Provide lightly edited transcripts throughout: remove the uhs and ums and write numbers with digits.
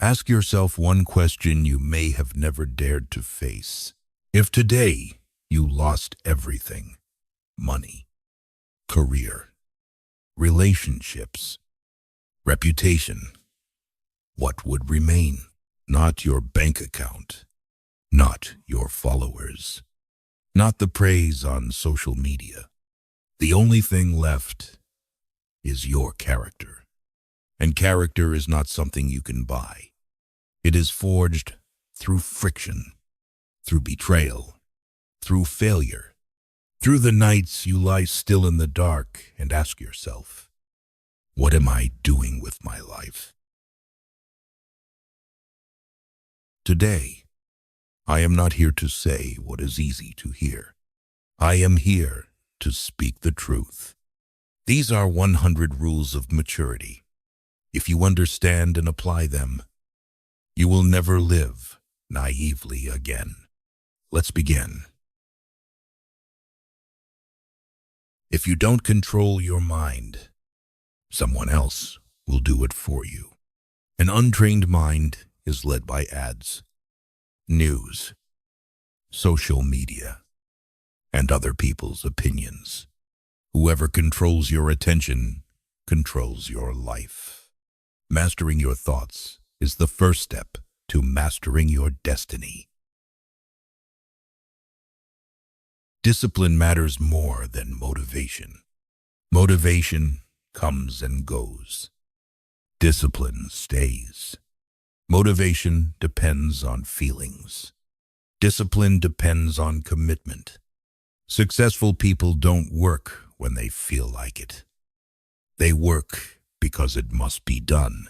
Ask yourself one question you may have never dared to face. If today you lost everything, money, career, relationships, reputation, what would remain? Not your bank account, not your followers, not the praise on social media. The only thing left is your character. And character is not something you can buy. It is forged through friction, through betrayal, through failure, through the nights you lie still in the dark and ask yourself, what am I doing with my life? Today, I am not here to say what is easy to hear. I am here to speak the truth. These are 100 rules of maturity. If you understand and apply them, you will never live naively again. Let's begin. If you don't control your mind, someone else will do it for you. An untrained mind is led by ads, news, social media, and other people's opinions. Whoever controls your attention controls your life. Mastering your thoughts is the first step to mastering your destiny. Discipline matters more than motivation. Motivation comes and goes. Discipline stays. Motivation depends on feelings. Discipline depends on commitment. Successful people don't work when they feel like it. They work because it must be done.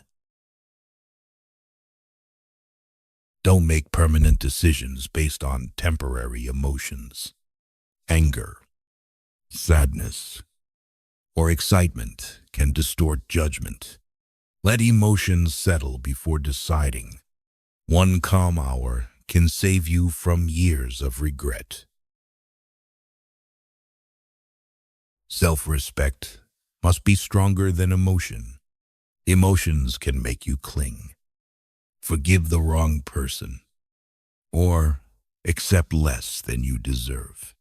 Don't make permanent decisions based on temporary emotions. Anger, sadness, or excitement can distort judgment. Let emotions settle before deciding. One calm hour can save you from years of regret. Self-respect must be stronger than emotion. Emotions can make you cling, forgive the wrong person, or accept less than you deserve.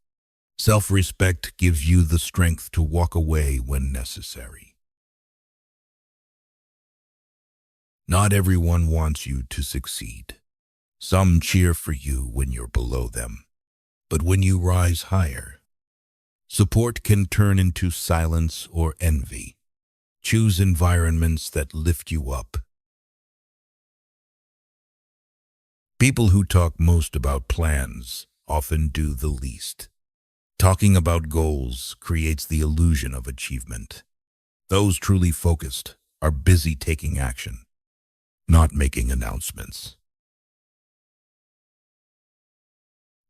Self-respect gives you the strength to walk away when necessary. Not everyone wants you to succeed. Some cheer for you when you're below them, but when you rise higher, support can turn into silence or envy. Choose environments that lift you up. People who talk most about plans often do the least. Talking about goals creates the illusion of achievement. Those truly focused are busy taking action, not making announcements.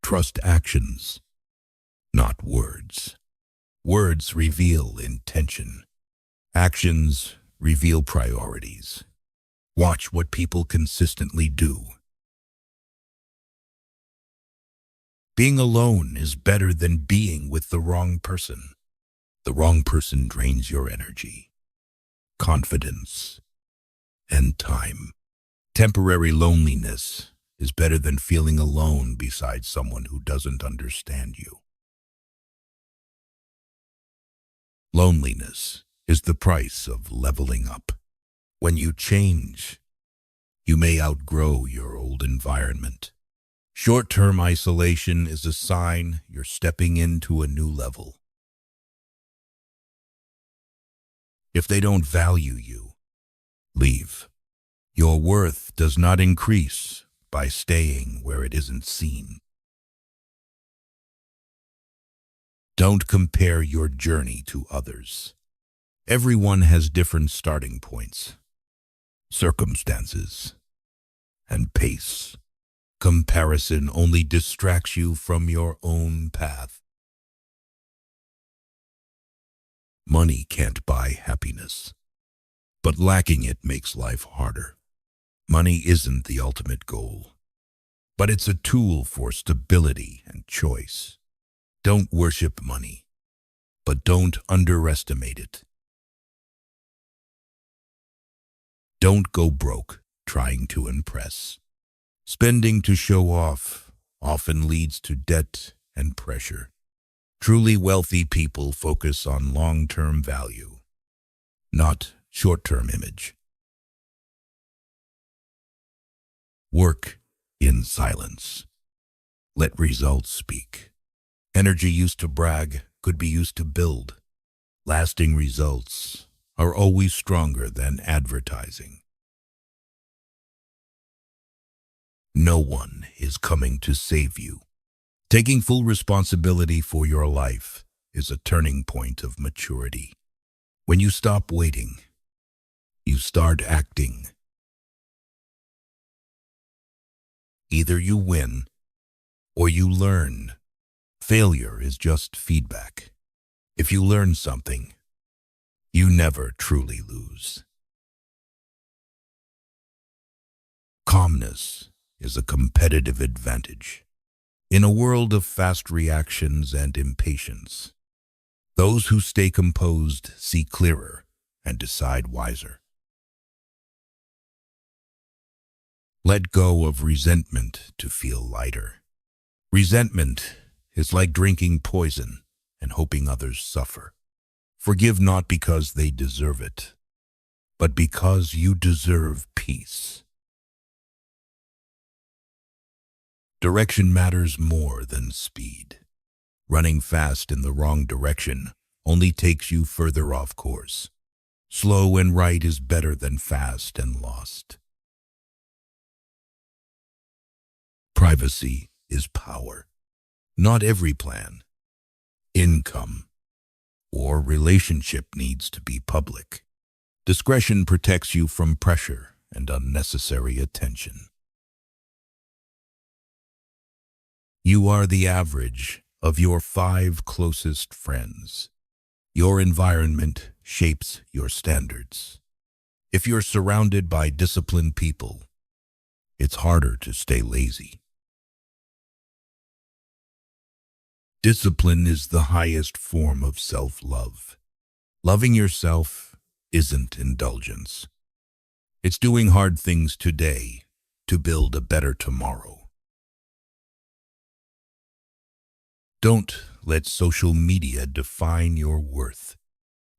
Trust actions, not words. Words reveal intention. Actions reveal priorities. Watch what people consistently do. Being alone is better than being with the wrong person. The wrong person drains your energy, confidence, and time. Temporary loneliness is better than feeling alone beside someone who doesn't understand you. Loneliness is the price of leveling up. When you change, you may outgrow your old environment. Short-term isolation is a sign you're stepping into a new level. If they don't value you, leave. Your worth does not increase by staying where it isn't seen. Don't compare your journey to others. Everyone has different starting points, circumstances, and pace. Comparison only distracts you from your own path. Money can't buy happiness, but lacking it makes life harder. Money isn't the ultimate goal, but it's a tool for stability and choice. Don't worship money, but don't underestimate it. Don't go broke trying to impress. Spending to show off often leads to debt and pressure. Truly wealthy people focus on long-term value, not short-term image. Work in silence. Let results speak. Energy used to brag could be used to build. Lasting results are always stronger than advertising. No one is coming to save you. Taking full responsibility for your life is a turning point of maturity. When you stop waiting, you start acting. Either you win or you learn. Failure is just feedback. If you learn something, you never truly lose. Calmness is a competitive advantage. In a world of fast reactions and impatience, those who stay composed see clearer and decide wiser. Let go of resentment to feel lighter. Resentment is like drinking poison and hoping others suffer. Forgive not because they deserve it, but because you deserve peace. Direction matters more than speed. Running fast in the wrong direction only takes you further off course. Slow and right is better than fast and lost. Privacy is power. Not every plan, income, or relationship needs to be public. Discretion protects you from pressure and unnecessary attention. You are the average of your 5 closest friends. Your environment shapes your standards. If you're surrounded by disciplined people, it's harder to stay lazy. Discipline is the highest form of self-love. Loving yourself isn't indulgence. It's doing hard things today to build a better tomorrow. Don't let social media define your worth.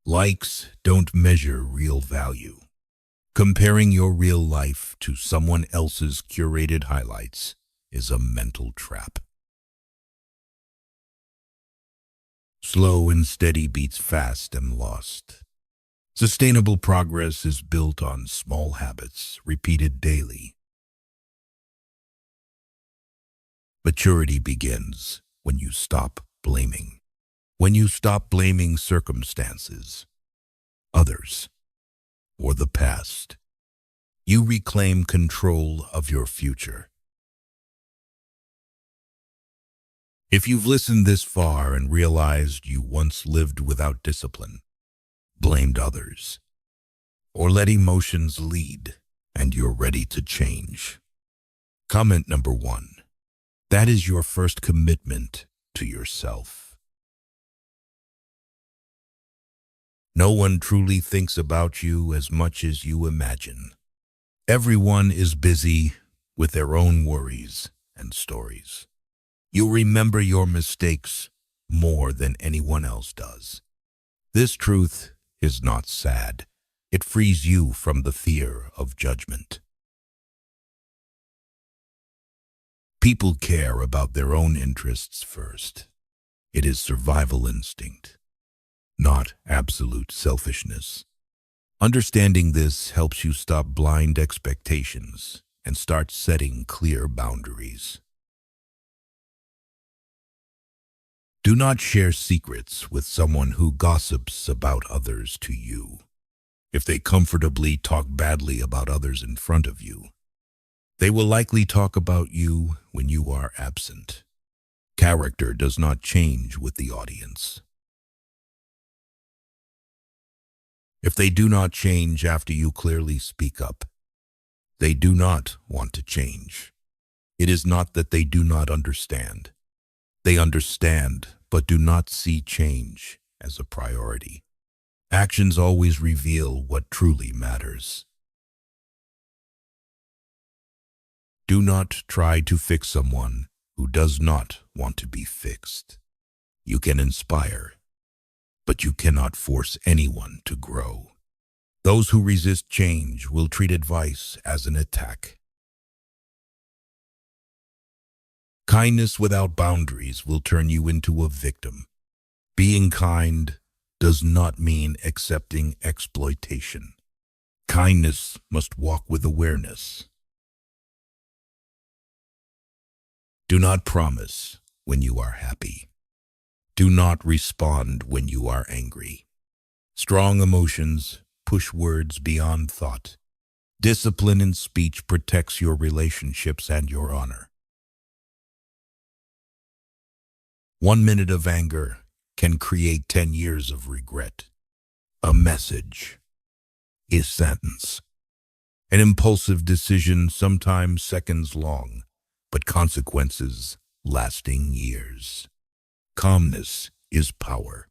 Likes don't measure real value. Comparing your real life to someone else's curated highlights is a mental trap. Slow and steady beats fast and lost. Sustainable progress is built on small habits repeated daily. Maturity begins when you stop blaming. When you stop blaming circumstances, others, or the past, you reclaim control of your future. If you've listened this far and realized you once lived without discipline, blamed others, or let emotions lead, and you're ready to change, comment number 1. That is your first commitment to yourself. No one truly thinks about you as much as you imagine. Everyone is busy with their own worries and stories. You remember your mistakes more than anyone else does. This truth is not sad. It frees you from the fear of judgment. People care about their own interests first. It is survival instinct, not absolute selfishness. Understanding this helps you stop blind expectations and start setting clear boundaries. Do not share secrets with someone who gossips about others to you. If they comfortably talk badly about others in front of you, they will likely talk about you when you are absent. Character does not change with the audience. If they do not change after you clearly speak up, they do not want to change. It is not that they do not understand. They understand, but do not see change as a priority. Actions always reveal what truly matters. Do not try to fix someone who does not want to be fixed. You can inspire, but you cannot force anyone to grow. Those who resist change will treat advice as an attack. Kindness without boundaries will turn you into a victim. Being kind does not mean accepting exploitation. Kindness must walk with awareness. Do not promise when you are happy. Do not respond when you are angry. Strong emotions push words beyond thought. Discipline in speech protects your relationships and your honor. 1 minute of anger can create 10 years of regret. A message is sentence. An impulsive decision, sometimes seconds long, but consequences lasting years. Calmness is power.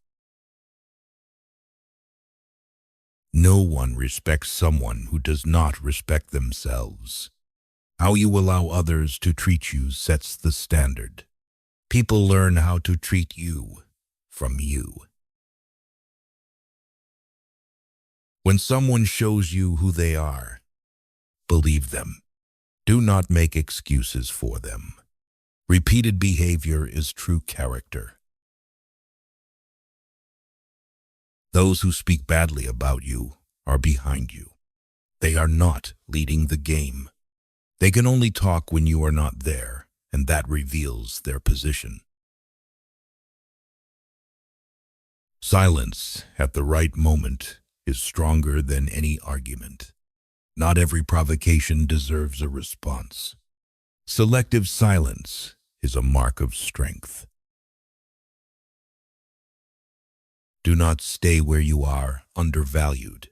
No one respects someone who does not respect themselves. How you allow others to treat you sets the standard. People learn how to treat you from you. When someone shows you who they are, believe them. Do not make excuses for them. Repeated behavior is true character. Those who speak badly about you are behind you. They are not leading the game. They can only talk when you are not there, and that reveals their position. Silence at the right moment is stronger than any argument. Not every provocation deserves a response. Selective silence is a mark of strength. Do not stay where you are undervalued.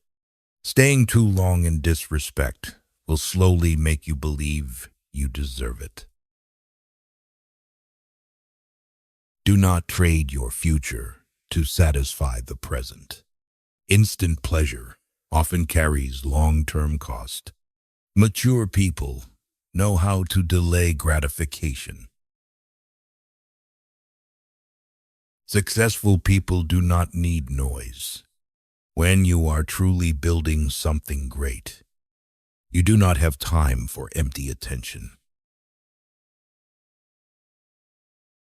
Staying too long in disrespect will slowly make you believe you deserve it. Do not trade your future to satisfy the present. Instant pleasure often carries long-term cost. Mature people know how to delay gratification. Successful people do not need noise. When you are truly building something great, you do not have time for empty attention.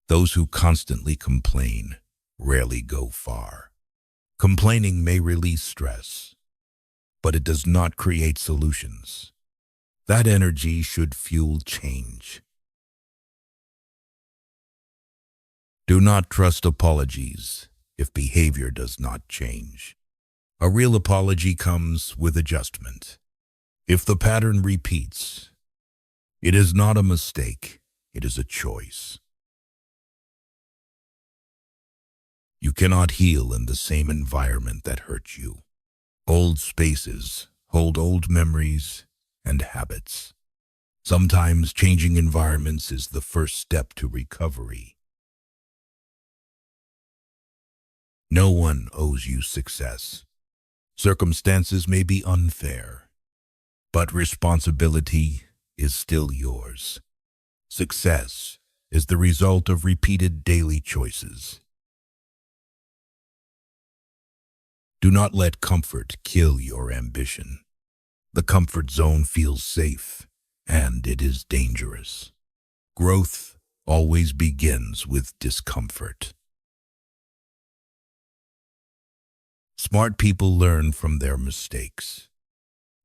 Those who constantly complain rarely go far. Complaining may release stress, but it does not create solutions. That energy should fuel change. Do not trust apologies if behavior does not change. A real apology comes with adjustment. If the pattern repeats, it is not a mistake, it is a choice. You cannot heal in the same environment that hurt you. Old spaces hold old memories and habits. Sometimes changing environments is the first step to recovery. No one owes you success. Circumstances may be unfair, but responsibility is still yours. Success is the result of repeated daily choices. Do not let comfort kill your ambition. The comfort zone feels safe, and it is dangerous. Growth always begins with discomfort. Smart people learn from their mistakes.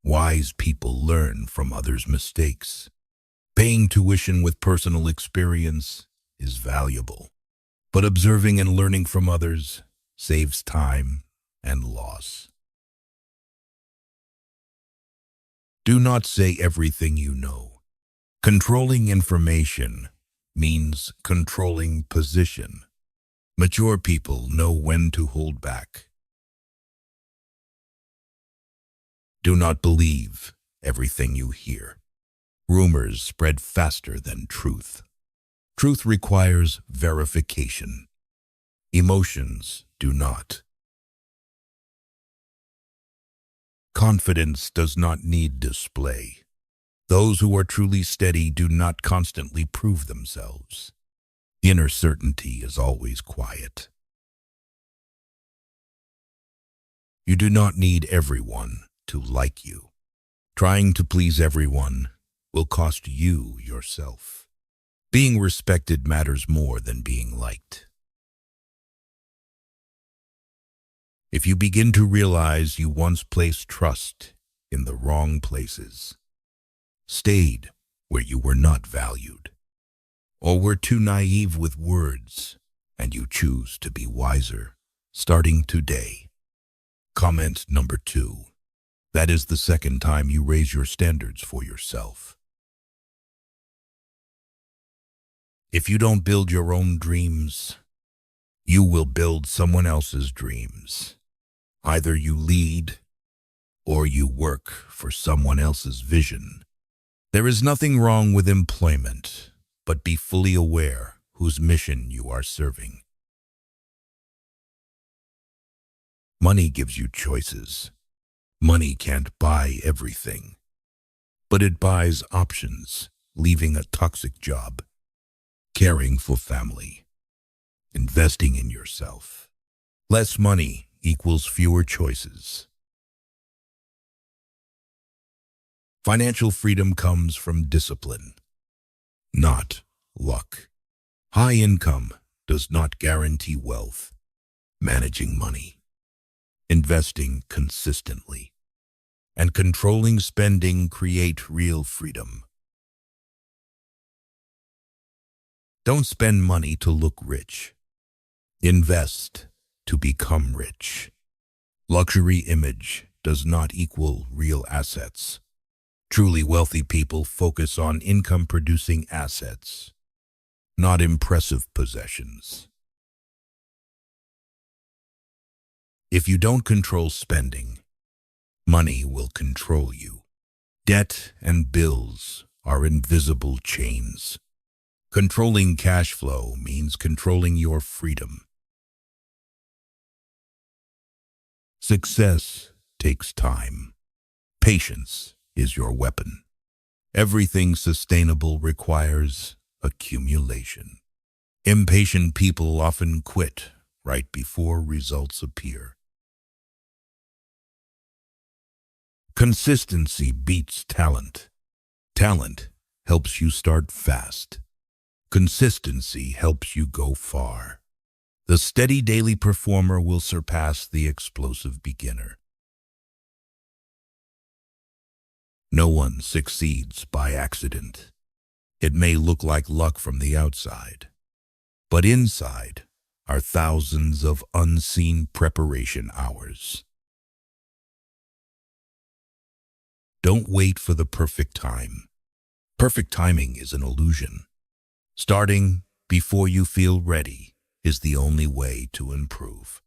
Wise people learn from others' mistakes. Paying tuition with personal experience is valuable, but observing and learning from others saves time and loss. Do not say everything you know. Controlling information means controlling position. Mature people know when to hold back. Do not believe everything you hear. Rumors spread faster than truth. Truth requires verification. Emotions do not. Confidence does not need display. Those who are truly steady do not constantly prove themselves. Inner certainty is always quiet. You do not need everyone to like you. Trying to please everyone will cost you yourself. Being respected matters more than being liked. If you begin to realize you once placed trust in the wrong places, stayed where you were not valued, or were too naive with words, and you choose to be wiser, starting today. Comment number 2. That is the second time you raise your standards for yourself. If you don't build your own dreams, you will build someone else's dreams. Either you lead or you work for someone else's vision. There is nothing wrong with employment, but be fully aware whose mission you are serving. Money gives you choices. Money can't buy everything, but it buys options, leaving a toxic job, caring for family, investing in yourself. Less money equals fewer choices. Financial freedom comes from discipline, not luck. High income does not guarantee wealth. Managing money, investing consistently, and controlling spending create real freedom. Don't spend money to look rich. Invest to become rich. Luxury image does not equal real assets. Truly wealthy people focus on income-producing assets, not impressive possessions. If you don't control spending, money will control you. Debt and bills are invisible chains. Controlling cash flow means controlling your freedom. Success takes time. Patience is your weapon. Everything sustainable requires accumulation. Impatient people often quit right before results appear. Consistency beats talent. Talent helps you start fast. Consistency helps you go far. The steady daily performer will surpass the explosive beginner. No one succeeds by accident. It may look like luck from the outside, but inside are thousands of unseen preparation hours. Don't wait for the perfect time. Perfect timing is an illusion. Starting before you feel ready is the only way to improve.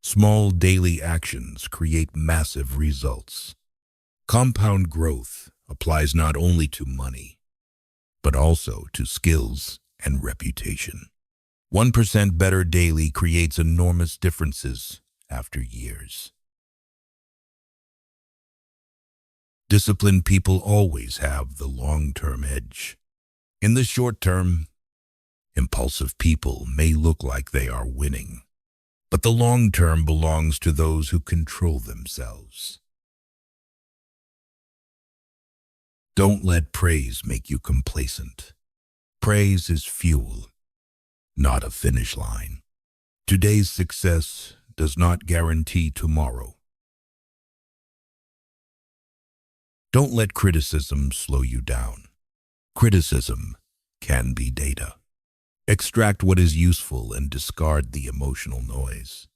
Small daily actions create massive results. Compound growth applies not only to money, but also to skills and reputation. 1% better daily creates enormous differences after years. Disciplined people always have the long-term edge. In the short term, impulsive people may look like they are winning, but the long term belongs to those who control themselves. Don't let praise make you complacent. Praise is fuel, not a finish line. Today's success does not guarantee tomorrow. Don't let criticism slow you down. Criticism can be data. Extract what is useful and discard the emotional noise.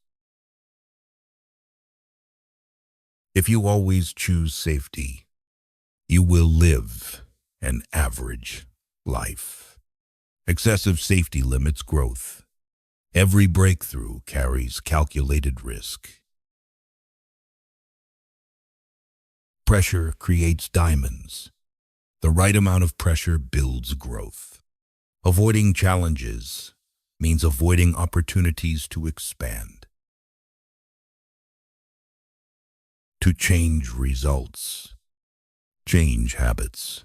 If you always choose safety, you will live an average life. Excessive safety limits growth. Every breakthrough carries calculated risk. Pressure creates diamonds. The right amount of pressure builds growth. Avoiding challenges means avoiding opportunities to expand. To change results, change habits.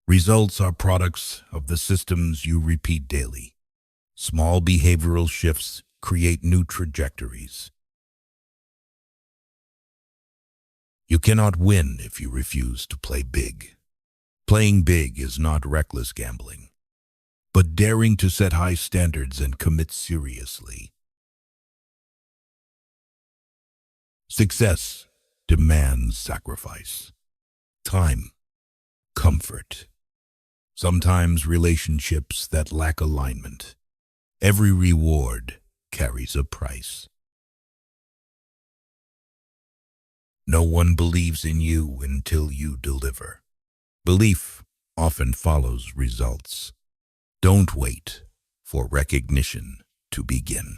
Results are products of the systems you repeat daily. Small behavioral shifts create new trajectories. You cannot win if you refuse to play big. Playing big is not reckless gambling, but daring to set high standards and commit seriously. Success demands sacrifice, time, comfort, sometimes relationships that lack alignment. Every reward carries a price. No one believes in you until you deliver. Belief often follows results. Don't wait for recognition to begin.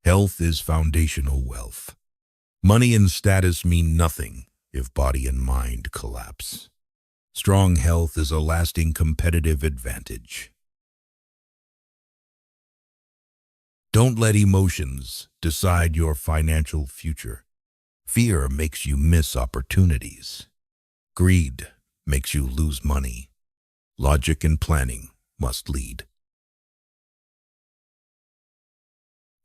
Health is foundational wealth. Money and status mean nothing if body and mind collapse. Strong health is a lasting competitive advantage. Don't let emotions decide your financial future. Fear makes you miss opportunities. Greed makes you lose money. Logic and planning must lead.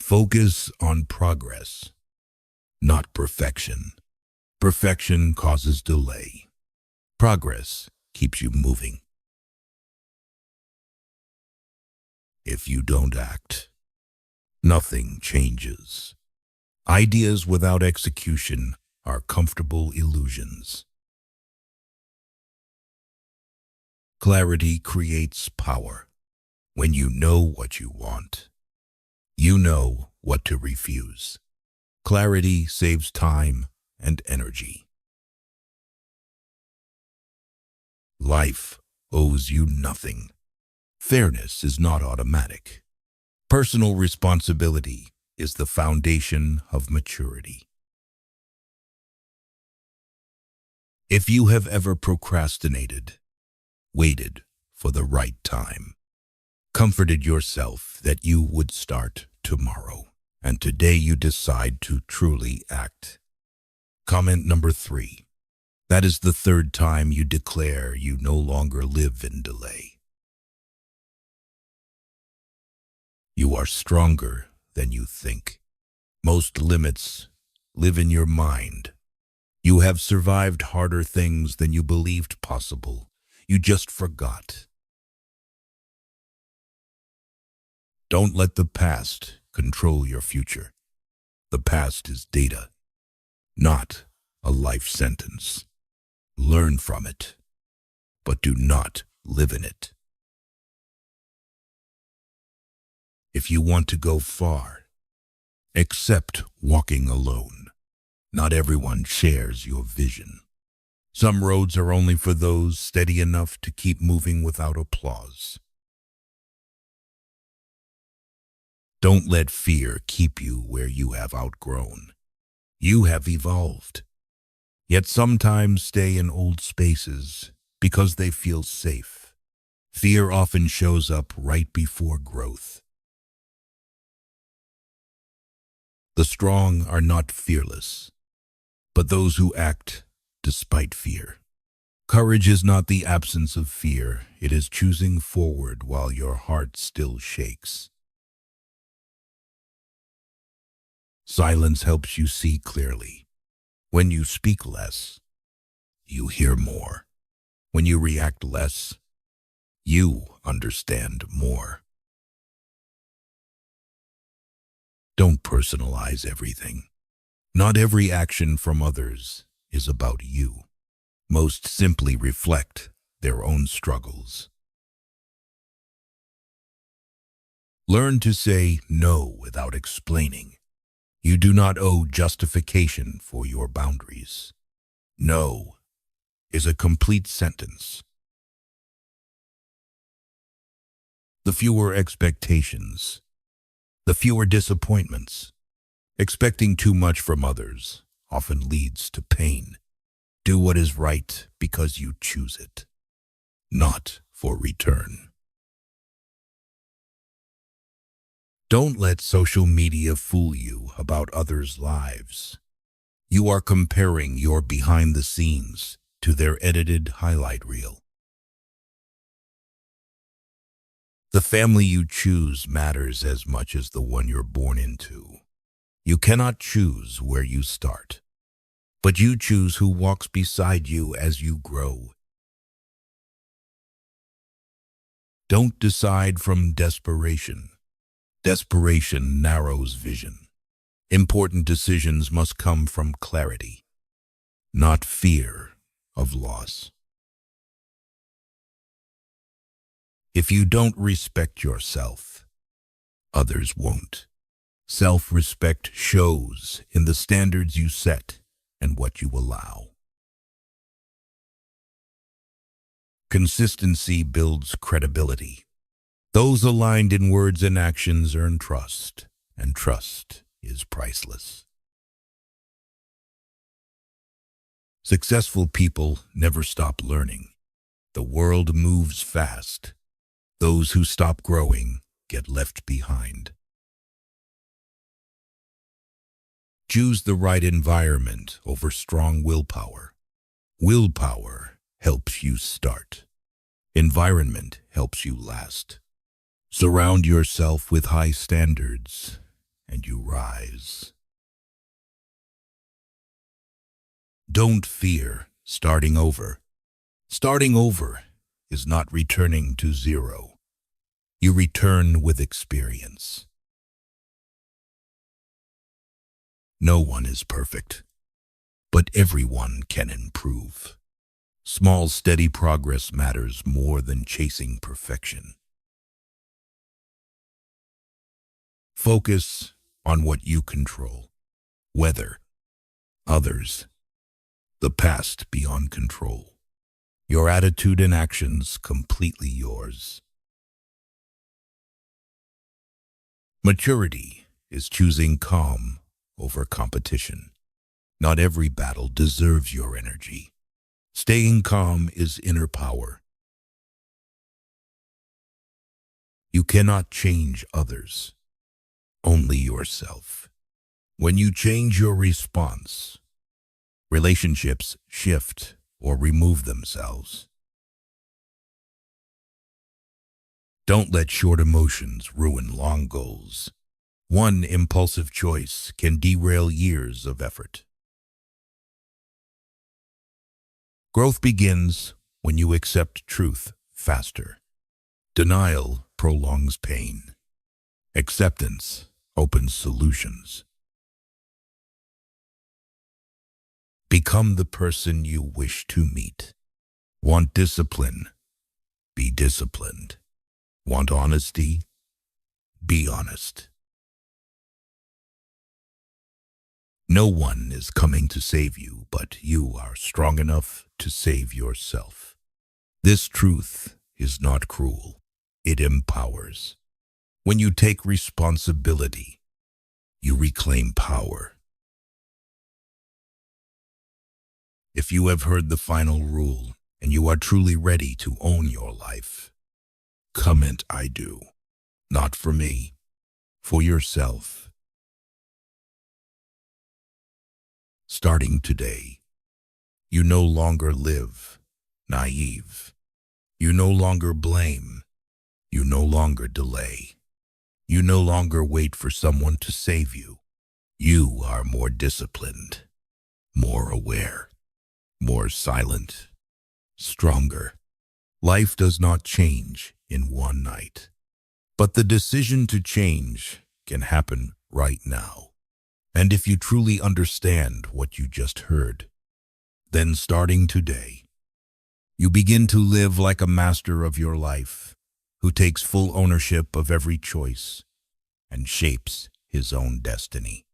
Focus on progress, not perfection. Perfection causes delay. Progress keeps you moving. If you don't act, nothing changes. Ideas without execution are comfortable illusions. Clarity creates power. When you know what you want, you know what to refuse. Clarity saves time and energy. Life owes you nothing. Fairness is not automatic. Personal responsibility is the foundation of maturity. If you have ever procrastinated, waited for the right time, comforted yourself that you would start tomorrow, and today you decide to truly act. Comment number 3. That is the third time you declare you no longer live in delay. You are stronger than you think. Most limits live in your mind. You have survived harder things than you believed possible. You just forgot. Don't let the past control your future. The past is data, not a life sentence. Learn from it, but do not live in it. If you want to go far, accept walking alone. Not everyone shares your vision. Some roads are only for those steady enough to keep moving without applause. Don't let fear keep you where you have outgrown. You have evolved. Yet sometimes stay in old spaces because they feel safe. Fear often shows up right before growth. The strong are not fearless, but those who act despite fear. Courage is not the absence of fear. It is choosing forward while your heart still shakes. Silence helps you see clearly. When you speak less, you hear more. When you react less, you understand more. Don't personalize everything. Not every action from others is about you. Most simply reflect their own struggles. Learn to say no without explaining. You do not owe justification for your boundaries. No is a complete sentence. The fewer expectations, the fewer disappointments. Expecting too much from others often leads to pain. Do what is right because you choose it, not for return. Don't let social media fool you about others' lives. You are comparing your behind the scenes to their edited highlight reel. The family you choose matters as much as the one you're born into. You cannot choose where you start, but you choose who walks beside you as you grow. Don't decide from desperation. Desperation narrows vision. Important decisions must come from clarity, not fear of loss. If you don't respect yourself, others won't. Self-respect shows in the standards you set and what you allow. Consistency builds credibility. Those aligned in words and actions earn trust, and trust is priceless. Successful people never stop learning. The world moves fast. Those who stop growing get left behind. Choose the right environment over strong willpower. Willpower helps you start. Environment helps you last. Surround yourself with high standards, and you rise. Don't fear starting over. Starting over is not returning to zero. You return with experience. No one is perfect, but everyone can improve. Small, steady progress matters more than chasing perfection. Focus on what you control. Weather, others, the past beyond control. Your attitude and actions completely yours. Maturity is choosing calm over competition. Not every battle deserves your energy. Staying calm is inner power. You cannot change others, only yourself. When you change your response, relationships shift or remove themselves. Don't let short emotions ruin long goals. One impulsive choice can derail years of effort. Growth begins when you accept truth faster. Denial prolongs pain. Acceptance opens solutions. Become the person you wish to meet. Want discipline? Be disciplined. Want honesty? Be honest. No one is coming to save you, but you are strong enough to save yourself. This truth is not cruel. It empowers. When you take responsibility, you reclaim power. If you have heard the final rule and you are truly ready to own your life, comment "I do." Not for me, for yourself. Starting today, you no longer live naive. You no longer blame. You no longer delay. You no longer wait for someone to save you. You are more disciplined, more aware, more silent, stronger. Life does not change in one night, but the decision to change can happen right now. And if you truly understand what you just heard, then starting today, you begin to live like a master of your life, who takes full ownership of every choice and shapes his own destiny.